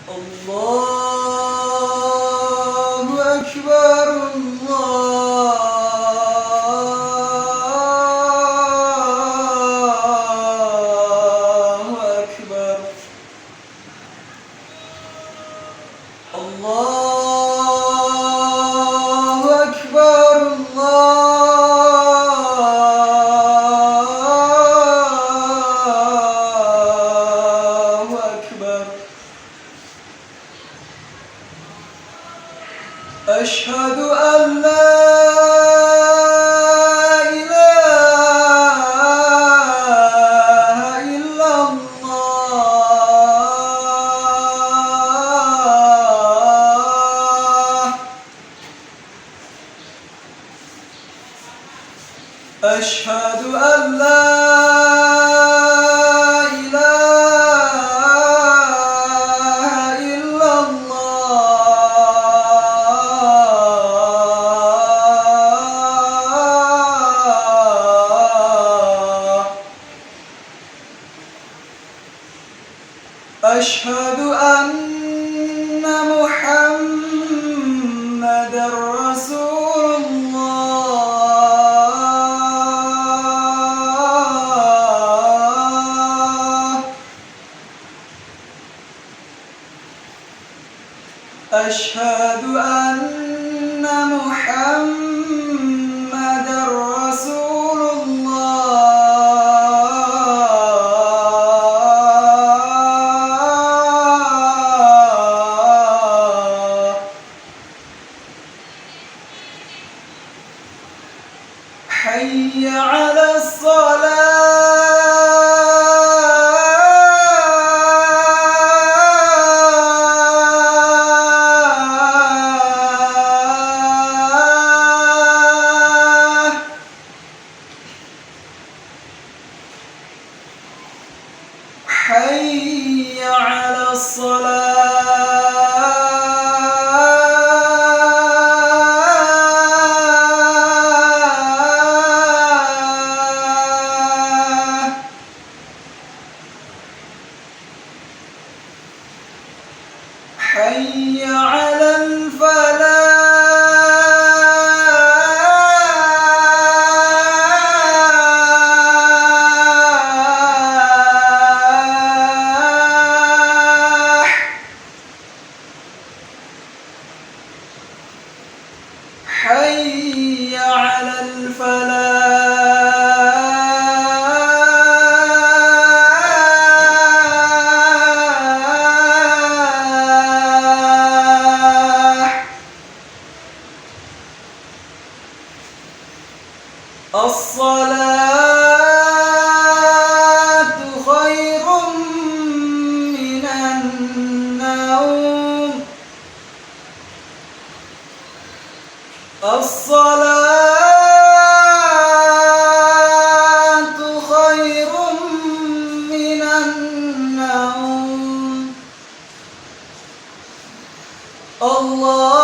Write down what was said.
الله أكبر الله أكبر الله أكبر الله أكبر أشهد أن لا إله إلا الله أشهد أن لا إله إلا الله أشهد أن محمدًا رسول الله أشهد أن محمدًا رسول الله حي على الصلاة حي على الصلاة حي على الفلاح حي على الفلاح الصلاة خير من النوم الصلاة خير من النوم الله